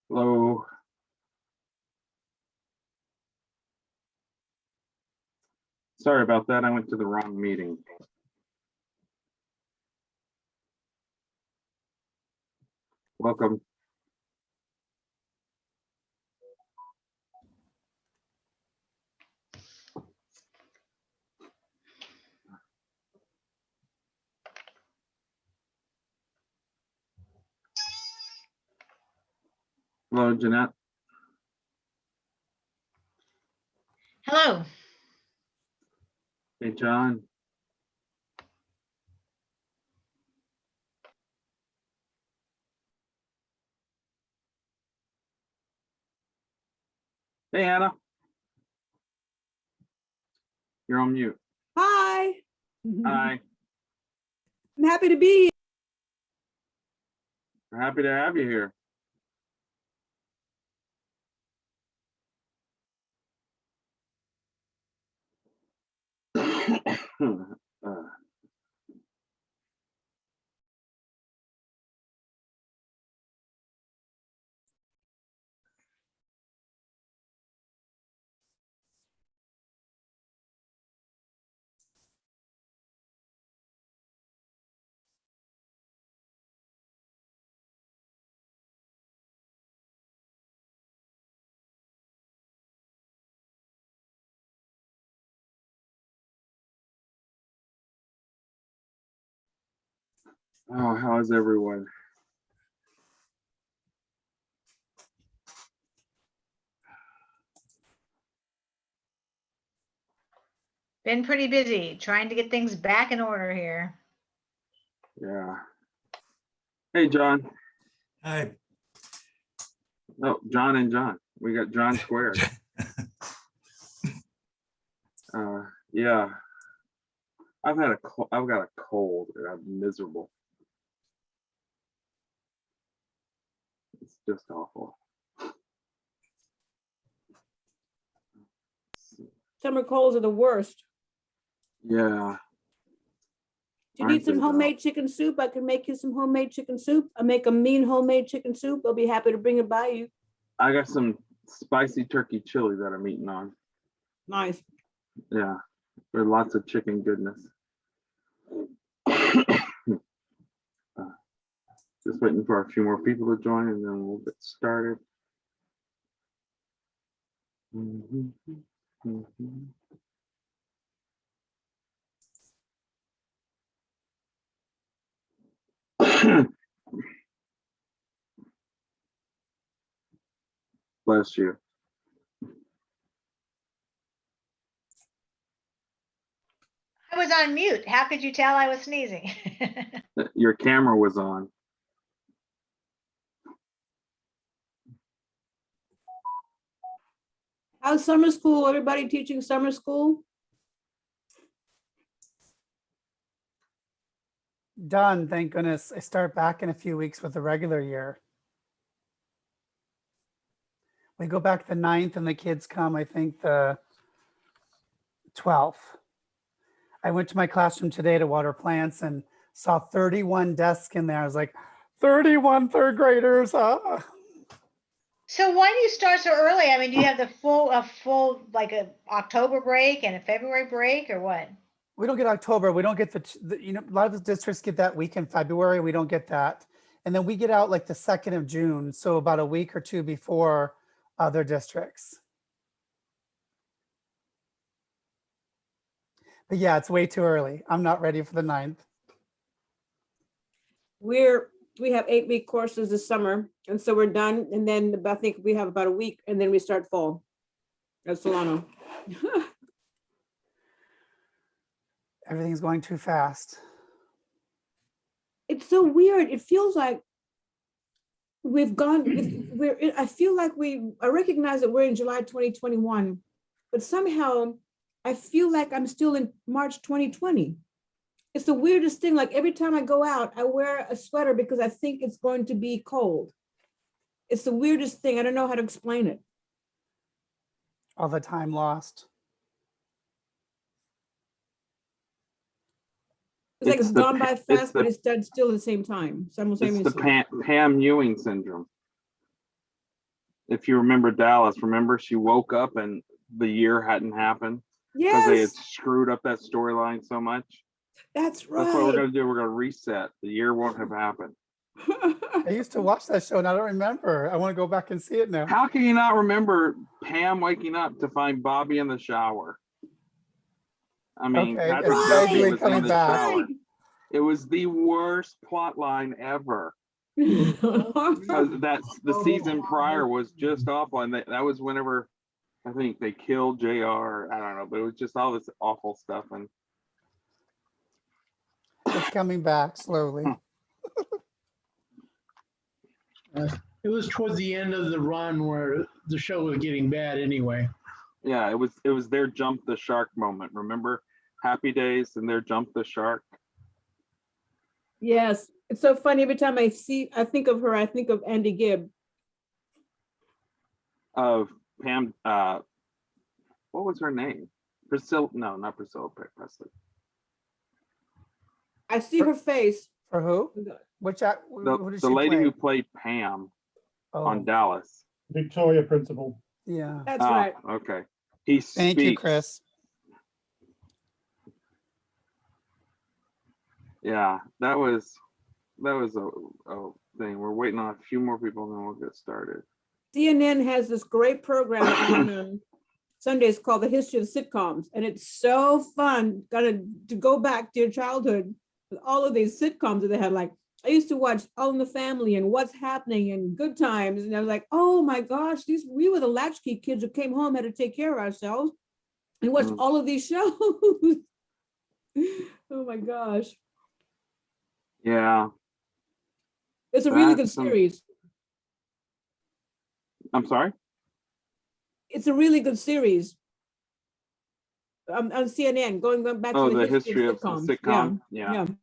Hello. Sorry about that. I went to the wrong meeting. Welcome. Hello, Jeanette. Hello. Hey, John. Hey, Anna. You're on mute. Hi. Hi. I'm happy to be here. We're happy to have you here. Oh, how is everyone? Been pretty busy trying to get things back in order here. Yeah. Hey, John. Hi. Oh, John and John. We got John squared. Yeah. I've got a cold and I'm miserable. It's just awful. Summer colds are the worst. Yeah. Do you need Aren't some they, though? homemade chicken soup? I can make you some homemade chicken soup. I make a mean homemade chicken soup. I'll be happy to bring it by you. I got some spicy turkey chili that I'm eating on. Nice. Yeah, with lots of chicken goodness. Just waiting for a few more people to join and then we'll get started. Bless you. I was on mute. How could you tell I was sneezing? Your camera was on. How's summer school? Everybody teaching summer school? Done, thank goodness. I start back in a few weeks with the regular year. We go back the 9th and the kids come, I think, the 12th. I went to my classroom today to water plants and saw 31 desks in there. I was like, 31 third graders. So why do you start so early? I mean, do you have a full like a October break and a February break or what? We don't get October. We don't get the a lot of the districts get that week in February. We don't get that. And then we get out like the 2nd of June. So about a week or two before other districts. But yeah, it's way too early. I'm not ready for the 9th. We have 8-week courses this summer, and so we're done. And then I think we have about a week, and then we start fall at Solano. Everything's going too fast. It's so weird. It feels like we've gone. I feel like I recognize that we're in July 2021, but somehow I feel like I'm still in March 2020. It's the weirdest thing. Like every time I go out, I wear a sweater because I think it's going to be cold. It's the weirdest thing. I don't know how to explain it. All the time lost. It's like it's the gone by it's fast, but the it's done still at the same time, it's the simultaneously. Pam Ewing syndrome. If you remember Dallas, remember she woke up and the year hadn't happened because they had Yes, screwed up that storyline so much. that's That's what we're right. gonna do. We're gonna reset. The year won't have happened. I used to watch that show and I don't remember. I want to go back and see it now. How can you not remember Pam waking up to find Bobby in the shower? I mean, Okay, Patrick and Duffy vaguely was coming in the back. shower. It was the worst plot line ever. Right. Because that's the season prior was just awful, and that was whenever I think they killed JR. I don't know, but it was just all this awful stuff. And It's coming back slowly. It was towards the end of the run where the show was getting bad anyway. yeah, it was their jump the shark moment. Remember Happy Days and their jump the shark? Yes, it's so funny. Every time I think of her, I think of Andy Gibb. Of Pam, what was her name? Priscilla? No, not Priscilla Presley. I see her face. For who? Which act? Who did The she lady play? who played Pam on Oh, Dallas. Victoria Principal. yeah. That's right. Okay. He Thank you, speaks. Chris. Yeah, that was a thing. We're waiting on a few more people, and then we'll get started. CNN has this great program on Sundays called The History of Sitcoms, and it's so fun. To go back to your childhood with all of these sitcoms that they had. Like I used to watch All in the Family and What's Happening and Good Times, and I was like, oh my gosh, we were the latchkey kids who came home, had to take care of ourselves, and watched Mm. all of these shows. Oh my gosh, Yeah, it's a really That's good series. I'm sorry. It's a really good series. On CNN, going back Oh, to the the history of the sitcoms. sitcom. Yeah, Yeah. yeah.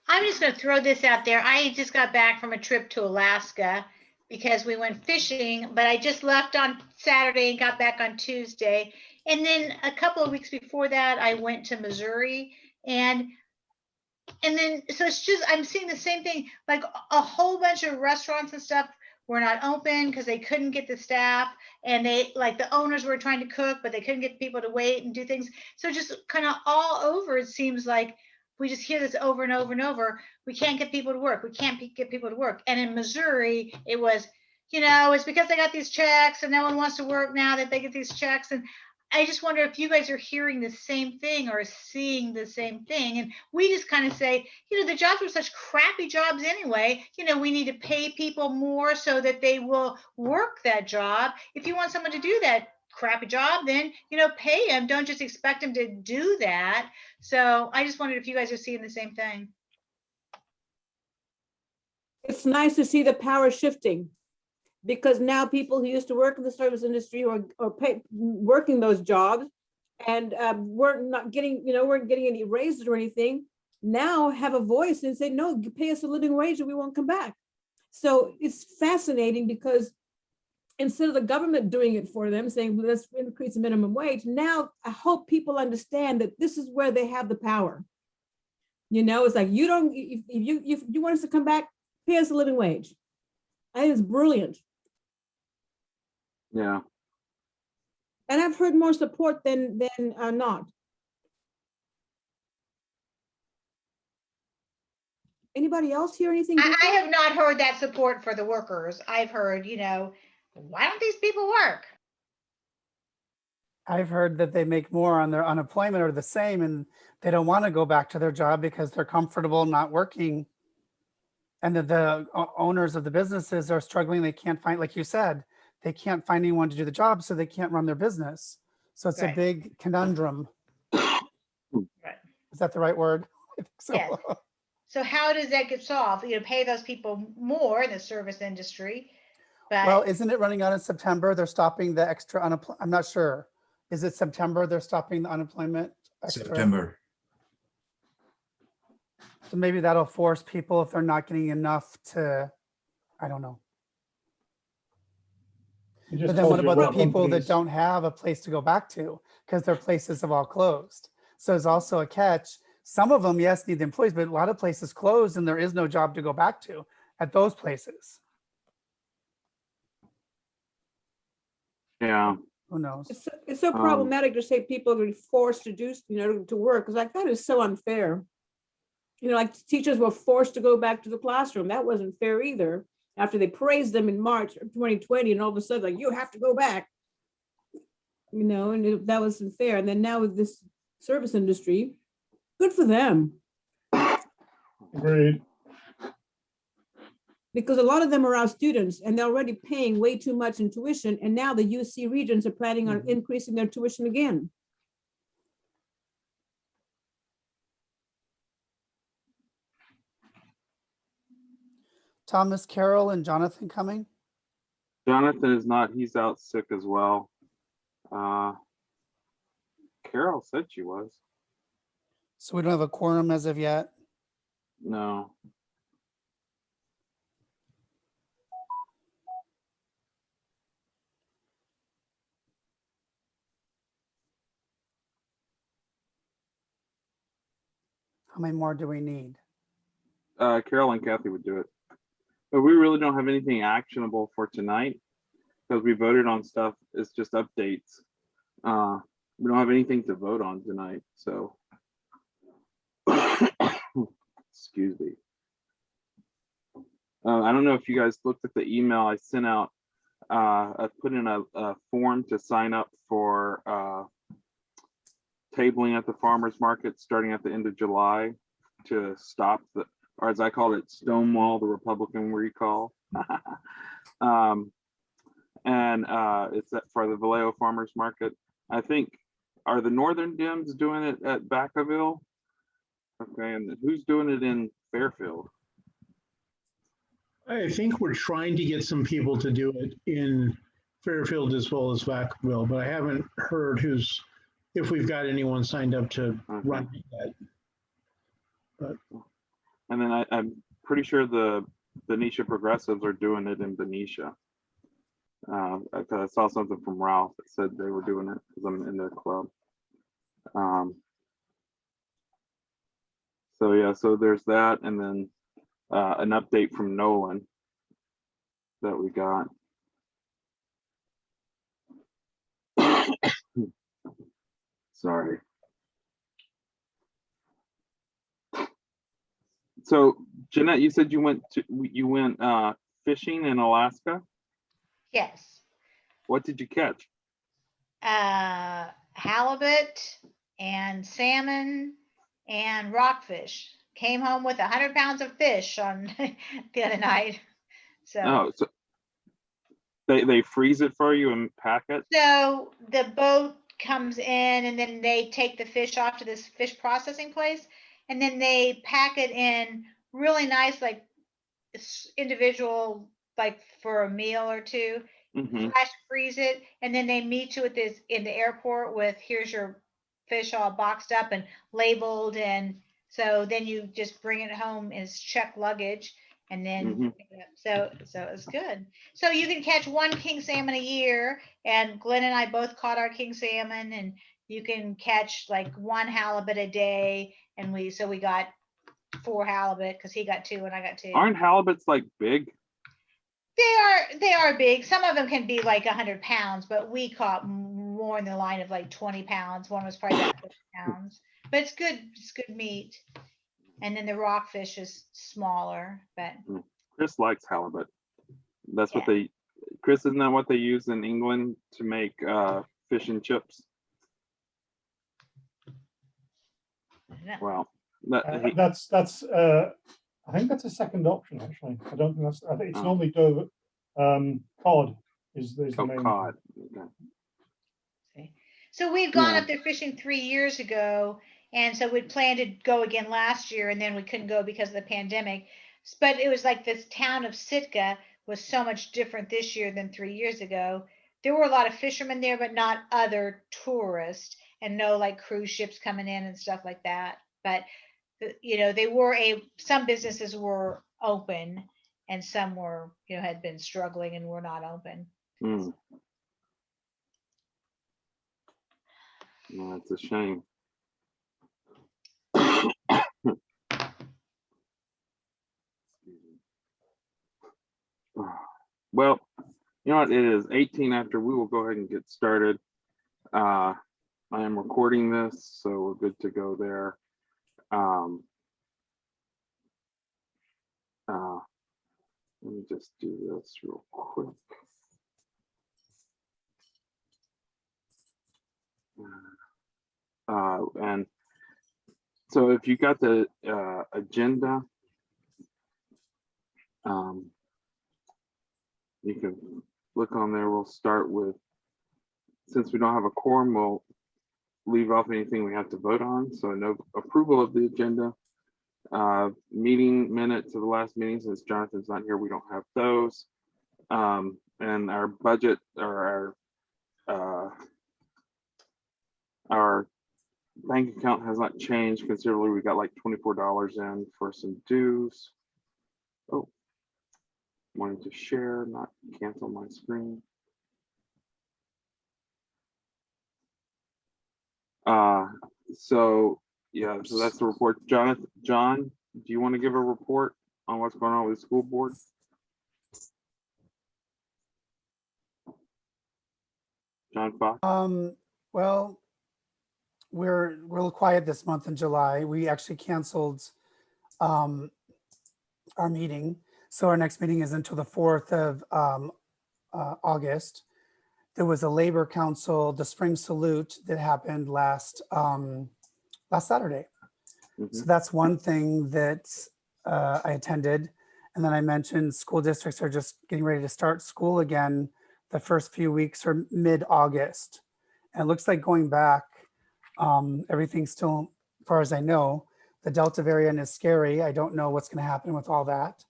I'm just going to throw this out there. I just got back from a trip to Alaska because we went fishing, but I just left on Saturday and got back on Tuesday. And then a couple of weeks before that, I went to Missouri, and then so it's just I'm seeing the same thing. Like a whole bunch of restaurants and stuff were not open because they couldn't get the staff, and they like the owners were trying to cook, but they couldn't get people to wait and do things. So just kind of all over, it seems like we just hear this over and over and over. We can't get people to work. We can't get people to work. And in Missouri, it was, it's because they got these checks and no one wants to work now that they get these checks. And I just wonder if you guys are hearing the same thing or seeing the same thing. And we just kind of say, the jobs were such crappy jobs anyway. We need to pay people more so that they will work that job. If you want someone to do that crappy job, then, pay them. Don't just expect them to do that. So I just wondered if you guys are seeing the same thing. It's nice to see the power shifting, because now people who used to work in the service industry or working those jobs and weren't getting any raises or anything, now have a voice and say, no, pay us a living wage or we won't come back. So it's fascinating because instead of the government doing it for them, saying, let's increase the minimum wage, now I hope people understand that this is where they have the power. It's like, if you want us to come back, pay us a living wage. I think it's brilliant. Yeah. And I've heard more support than not. Anybody else hear anything I different? have not heard that support for the workers. I've heard, why don't these people work? I've heard that they make more on their unemployment or the same, and they don't want to go back to their job because they're comfortable not working. And that the owners of the businesses are struggling. They can't find, like you said, they can't find anyone to do the job, so they can't run their business. So it's Right. a big conundrum. Right. Is that the right word? I think so. Yes. So how does that get solved? Pay those people more in the service industry. Well, But isn't it running out in September? They're stopping the extra unemployment. I'm not sure. Is it September they're stopping the unemployment extra? September. So maybe that'll force people if they're not getting enough to, I don't know. It just But then tells what you about the people that companies- don't have a place to go back to because their places have all closed? So it's also a catch. Some of them, yes, need the employees, but a lot of places closed and there is no job to go back to at those places. Yeah. Who knows? It's so problematic to say people are forced to do, to work, because like that is so unfair. Like teachers were forced to go back to the classroom. That wasn't fair either. After they praised them in March of 2020, and all of a sudden, like, you have to go back. That wasn't fair. And then now with this service industry, good for them. Agreed. Because a lot of them are our students and they're already paying way too much in tuition. And now the UC regions are planning on increasing their tuition again. Thomas, Carol, and Jonathan coming? Jonathan is not, he's out sick as well. Carol said she was. So we don't have a quorum as of yet. No. How many more do we need? Carol and Kathy would do it. But we really don't have anything actionable for tonight because we voted on stuff. It's just updates. We don't have anything to vote on tonight, so. Excuse me. I don't know if you guys looked at the email I sent out. I put in a form to sign up for tabling at the farmers market starting at the end of July to stop the, or as I called it, Stonewall, the Republican recall. It's for the Vallejo Farmers Market. I think, are the Northern Dems doing it at Vacaville? Okay, and who's doing it in Fairfield? I think we're trying to get some people to do it in Fairfield as well as Vacaville, but I haven't heard if we've got anyone signed up to run it yet. And then I'm pretty sure the Benicia Progressives are doing it in Benicia. Because I saw something from Ralph that said they were doing it because I'm in their club. So yeah, so there's that, and then an update from Nolan that we got. Sorry. So Jeanette, you said you went fishing in Alaska. yes, What did you catch? halibut and salmon and rockfish. Came home with 100 pounds of fish on the other night. So. Oh, so they freeze it for you and pack it? So the boat comes in and then they take the fish off to this fish processing place and then they pack it in really nice, like individual, like for a meal or two, flash freeze it. And then they meet you at this in the airport with, here's your fish all boxed up and labeled. And so then you just bring it home as checked luggage. And then, so it's good. So you can catch one king salmon a year, and Glenn and I both caught our king salmon, and you can catch like one halibut a day. And we got 4 halibut because he got 2 and I got 2. Aren't halibuts like big? They are big. Some of them can be like 100 pounds, but we caught more in the line of like 20 pounds. One was probably about 50 pounds, but it's good meat. And then the rockfish is smaller, but Chris likes halibut. That's what Chris, isn't that what they use in England to make fish and chips? Well, That's I think that's a second option actually. I don't think that's. I think it's normally Dover cod is the main. Cod. Okay. So we've gone up there fishing 3 years ago, and so we'd planned to go again last year, and then we couldn't go because of the pandemic. But it was like this town of Sitka was so much different this year than 3 years ago. There were a lot of fishermen there, but not other tourists, and no like cruise ships coming in and stuff like that. But they were some businesses were open, and some were, had been struggling and were not open. Hmm. Yeah, it's a shame. Well, you know what? It is 18 after. We will go ahead and get started. I am recording this, so we're good to go there. Let me just do this real quick. And so if you got the agenda, you can look on there. We'll start with, since we don't have a quorum, we'll leave off anything we have to vote on. So no approval of the agenda. Meeting minutes of the last meeting, since Jonathan's not here, we don't have those. And our budget, or our bank account has not changed considerably. We got like $24 in for some dues. Oh, wanting to share, not cancel my screen. So yeah, so that's the report. John, do you want to give a report on what's going on with the school board? John Fox? Well, we're a little quiet this month in July. We actually canceled our meeting. So our next meeting is until the 4th of August. There was a Labor Council, the Spring Salute, that happened last Saturday. So that's one thing that I attended. And then I mentioned school districts are just getting ready to start school again. The first few weeks are mid-August. And it looks like going back, everything's still, as far as I know, the Delta variant is scary. I don't know what's going to happen with all that.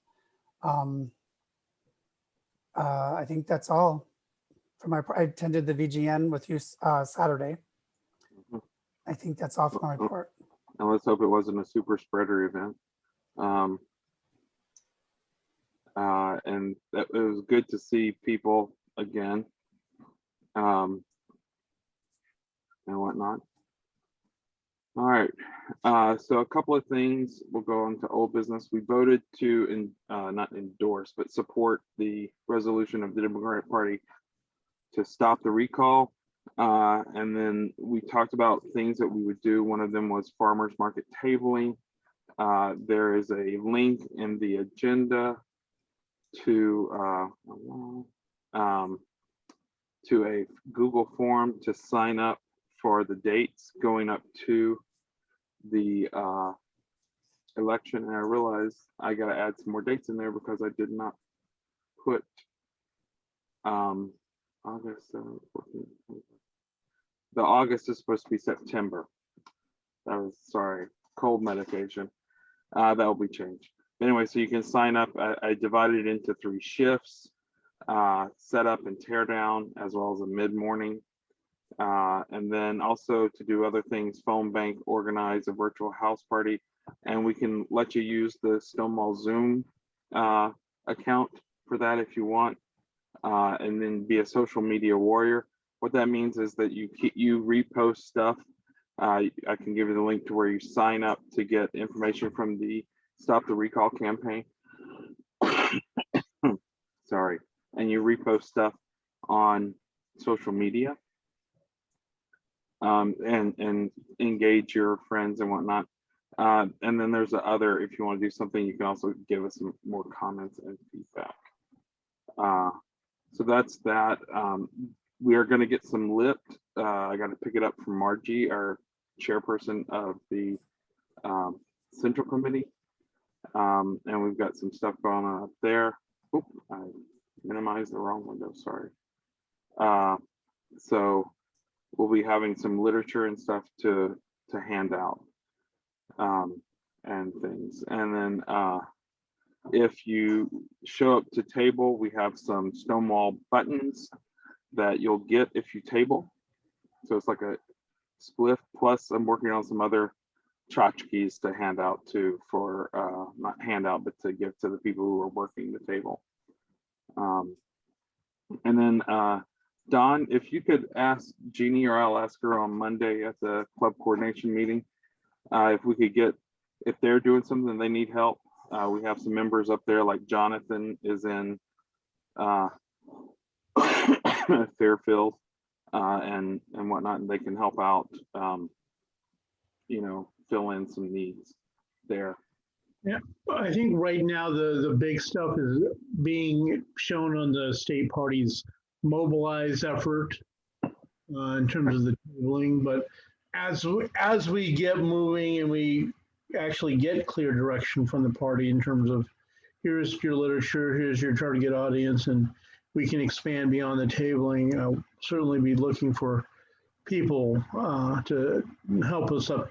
I think that's all. I attended the VGN with you Saturday. I think that's all for my report. And let's hope it wasn't a super spreader event. And it was good to see people again, and whatnot. All right, so a couple of things. We'll go on to old business. We voted to not endorse, but support the resolution of the Democratic Party to stop the recall. And then we talked about things that we would do. One of them was farmers market tabling. There is a link in the agenda to a Google form to sign up for the dates going up to the election. And I realized I got to add some more dates in there because I did not put August 14th. The August is supposed to be September. That was, sorry, cold medication. That will be changed. Anyway, so you can sign up. I divided it into 3 shifts, set up and tear down, as well as a mid-morning. And then also to do other things, phone bank, organize a virtual house party, and we can let you use the Stonewall Zoom account for that if you want, and then be a social media warrior. What that means is that you repost stuff. I can give you the link to where you sign up to get information from the Stop the Recall campaign. Sorry, and you repost stuff on social media, and engage your friends and whatnot. And then there's the other, if you want to do something, you can also give us some more comments and feedback. So that's that. We are going to get some lift. I got to pick it up from Margie, our chairperson of the Central Committee. And we've got some stuff going on up there. Oop, I minimized the wrong window, sorry. So we'll be having some literature and stuff to hand out, and things. And then If you show up to table, we have some Stonewall buttons that you'll get if you table. So it's like a spliff, plus I'm working on some other tchotchkes to hand out to for, not hand out, but to give to the people who are working the table. And then Don, if you could ask Jeannie, or I'll ask her on Monday at the club coordination meeting, if we could get, if they're doing something, they need help. We have some members up there, like Jonathan is in Fairfield and whatnot, and they can help out, you know, fill in some needs there. Yeah, I think right now the big stuff is being shown on the state party's mobilize effort in terms of the tabling. But as we get moving and we actually get clear direction from the party in terms of here's your literature, here's your target audience, and we can expand beyond the tabling, I'll certainly be looking for people to help us up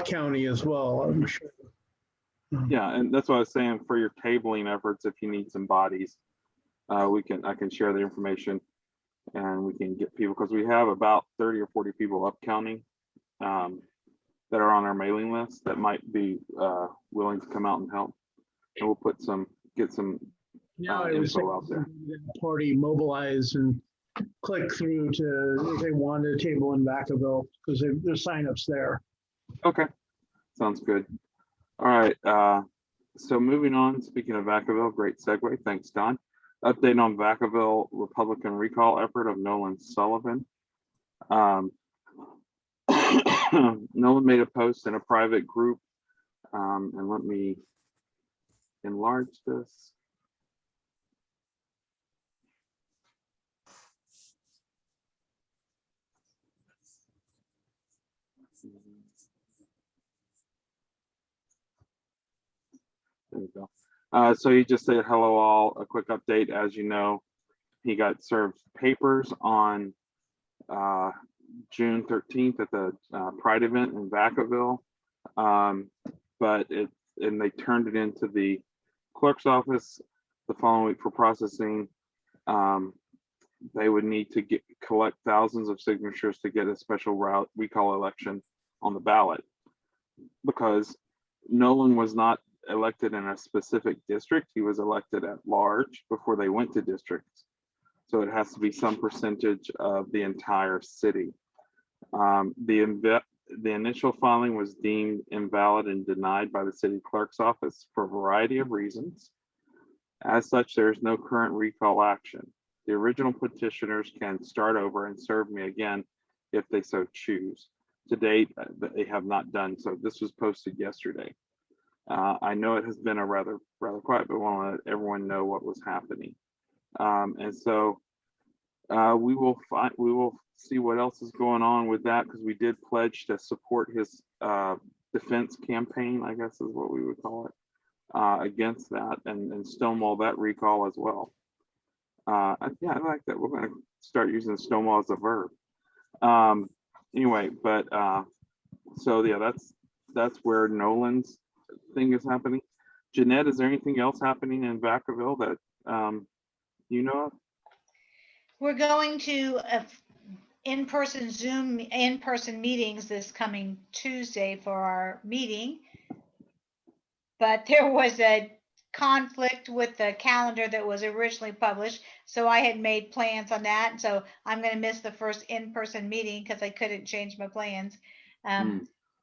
county as well, I'm sure. Yeah, and that's what I was saying, for your tabling efforts, if you need some bodies, I can share the information and we can get people, because we have about 30 or 40 people up county that are on our mailing list that might be willing to come out and help. And we'll get some Now I would say info out there. the party mobilize and click through to if they want a table in Vacaville, because there's signups there. Okay, sounds good. All right, so moving on, speaking of Vacaville, great segue, thanks Don. Update on Vacaville Republican recall effort of Nolan Sullivan. Nolan made a post in a private group, and let me enlarge this. There we go. So he just said, hello all, a quick update. As you know, he got served papers on June 13th at the Pride event in Vacaville. But they turned it into the clerk's office the following week for processing. They would need to collect thousands of signatures to get a special recall election on the ballot, because Nolan was not elected in a specific district. He was elected at large before they went to districts. So it has to be some percentage of the entire city. The initial filing was deemed invalid and denied by the city clerk's office for a variety of reasons. As such, there is no current recall action. The original petitioners can start over and serve me again if they so choose. To date, they have not done so. This was posted yesterday. I know it has been a rather quiet, but I want to let everyone know what was happening. And so we will see what else is going on with that, because we did pledge to support his defense campaign, I guess is what we would call it, against that, and stonewall that recall as well. Yeah, I like that. We're going to start using stonewall as a verb. Anyway, but so yeah, that's where Nolan's thing is happening. Jeanette, is there anything else happening in Vacaville that you know of? We're going to in-person Zoom, in-person meetings this coming Tuesday for our meeting. But there was a conflict with the calendar that was originally published. So I had made plans on that. So I'm going to miss the first in-person meeting because I couldn't change my plans.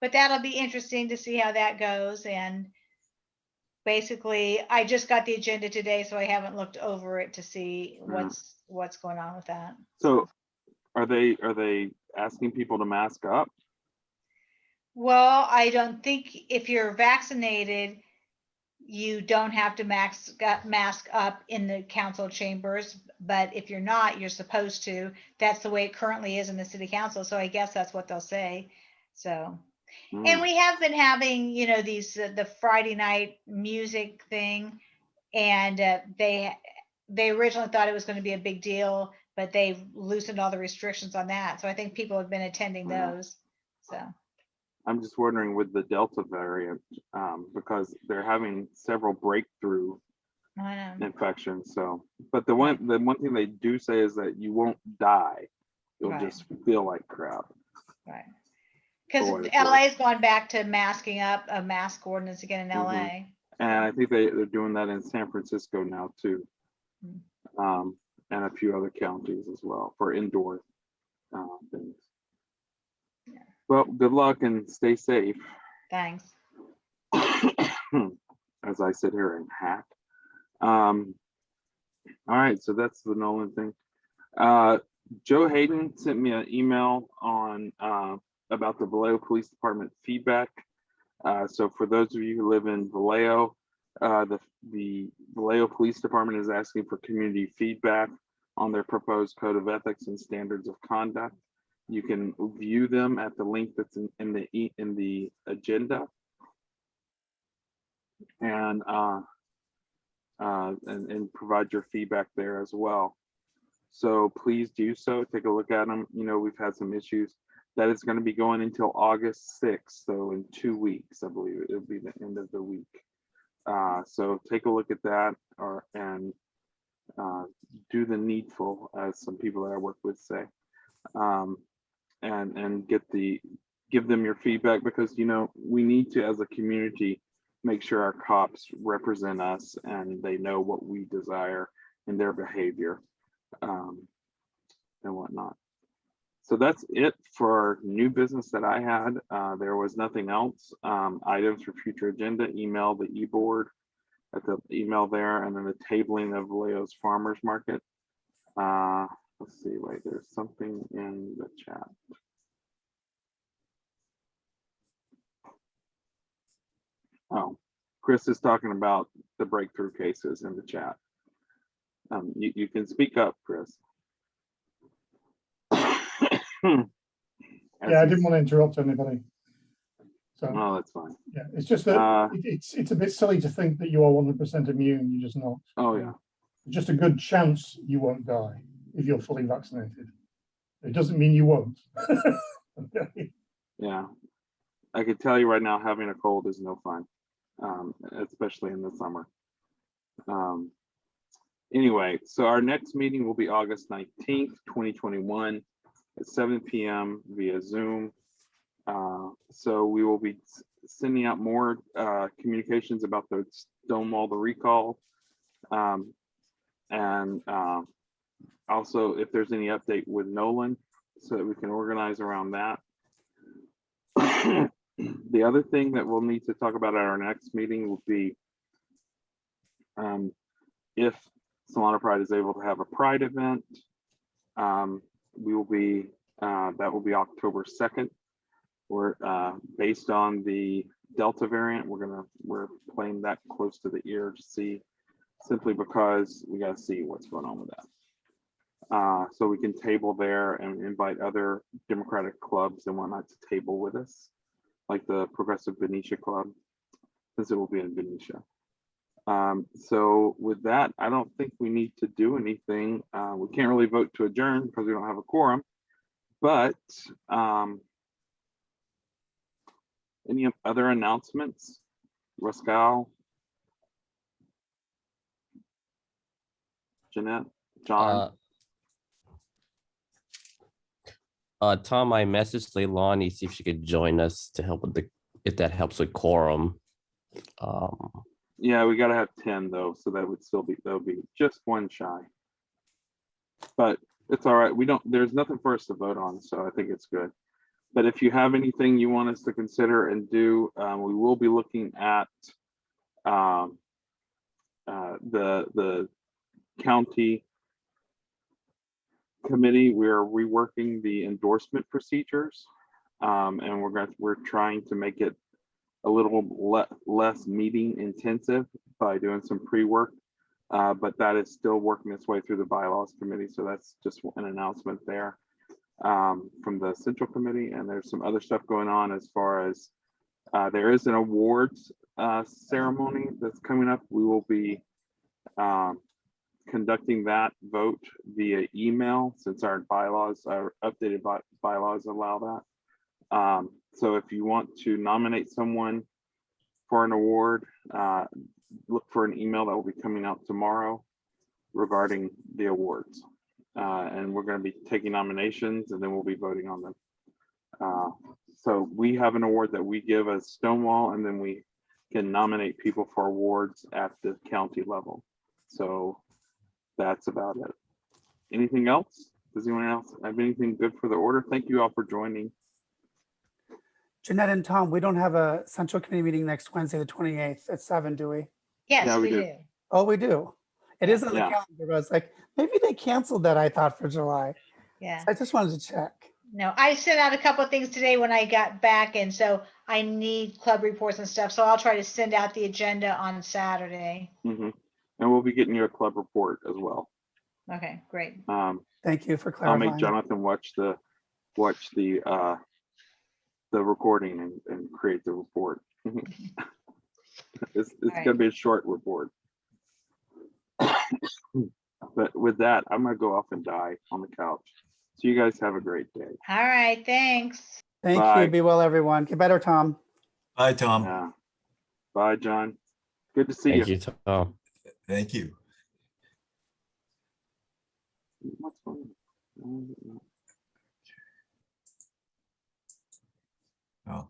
But that'll be interesting to see how that goes. And basically, I just got the agenda today, so I haven't looked over it to see what's going on with that. So are they asking people to mask up? Well, I don't think if you're vaccinated, you don't have to mask up in the council chambers. But if you're not, you're supposed to. That's the way it currently is in the city council. So I guess that's what they'll say. So. And we have been having, these the Friday night music thing, and they originally thought it was going to be a big deal, but they've loosened all the restrictions on that. So I think people have been attending those. So I'm just wondering with the Delta variant, because they're having several breakthrough infection. So, but the one thing they do say is that you won't die. You'll Right. just feel like crap. Right. Because For what it's LA's gone back to masking up, a mask ordinance again in Mhm. LA. And I think they're doing that in San Francisco now too. And a few other counties as well for indoor things. Yeah. Well, good luck and stay safe. Thanks. As I sit here and hack. All right, so that's the Nolan thing. Joe Hayden sent me an email on about the Vallejo Police Department feedback. So for those of you who live in Vallejo, the Vallejo Police Department is asking for community feedback on their proposed code of ethics and standards of conduct. You can view them at the link that's in the agenda, and provide your feedback there as well. So please do so. Take a look at them. You know, we've had some issues. That is going to be going until August 6th. So in 2 weeks, I believe it'll be the end of the week. So take a look at that and do the needful, as some people that I work with say, and give them your feedback, because, you know, we need to, as a community, make sure our cops represent us and they know what we desire in their behavior and whatnot. So that's it for new business that I had. There was nothing else. Items for future agenda, email the e-board at the email there, and then the tabling of Vallejo's Farmers Market. Let's see, wait, there's something in the chat. Oh, Chris is talking about the breakthrough cases in the chat. You can speak up, Chris. Yeah, I didn't want to interrupt anybody. So Oh, that's fine. yeah, it's just that it's a bit silly to think that you are 100% immune. You're just not. Oh yeah. Just a good chance you won't die if you're fully vaccinated. It doesn't mean you won't. Okay. Yeah, I could tell you right now, having a cold is no fun, especially in the summer. Anyway, so our next meeting will be August 19th, 2021 at 7 p.m. via Zoom. So we will be sending out more communications about the Stonewall, the recall. Also, if there's any update with Nolan, so that we can organize around that. The other thing that we'll need to talk about at our next meeting will be if Solano Pride is able to have a Pride event. We will be that will be October 2nd. We're based on the Delta variant. We're playing that close to the ear to see, simply because we got to see what's going on with that. So we can table there and invite other Democratic clubs and whatnot to table with us, like the Progressive Benicia Club, since it will be in Benicia. So with that, I don't think we need to do anything. We can't really vote to adjourn because we don't have a quorum, but any other announcements? Rascal, Jeanette, John? Tom, I messaged Leilani, see if she could join us to help with if that helps with quorum. Yeah, we gotta have 10 though, so that would be just one shy. But it's all right. There's nothing for us to vote on, so I think it's good. But if you have anything you want us to consider and do, we will be looking at the county committee. We're reworking the endorsement procedures, and we're trying to make it a little less meeting intensive by doing some pre-work, but that is still working its way through the bylaws committee. So that's just an announcement there from the central committee. And there's some other stuff going on as far as there is an awards ceremony that's coming up. We will be conducting that vote via email, since our updated bylaws allow that. So if you want to nominate someone for an award, look for an email that will be coming out tomorrow regarding the awards. And we're going to be taking nominations and then we'll be voting on them. So we have an award that we give as Stonewall, and then we can nominate people for awards at the county level. So that's about it. Anything else? Does anyone else have anything good for the order? Thank you all for joining. Jeanette and Tom, we don't have a central committee meeting next Wednesday, the 28th at 7, do we? Yes, Yeah, we we do. do. Oh, we do. It is on the Yeah. calendar, but I was like, maybe they canceled that, I thought, for July. Yeah. So I just wanted to check. No, I sent out a couple of things today when I got back, and so I need club reports and stuff. So I'll try to send out the agenda on Saturday. And we'll be getting you a club report as well. Okay, great. Thank you for I'll make clarifying. Jonathan watch the recording and create the report. It's right. gonna be a short report. But with that, I'm gonna go off and die on the couch. So you guys have a great day. All right, thanks. Thank Bye. you. Be well, everyone. Get better, Tom. Bye, Tom. Yeah. Bye, John. Good to see you. Thank you, Tom. Thank you. What's going on? Oh.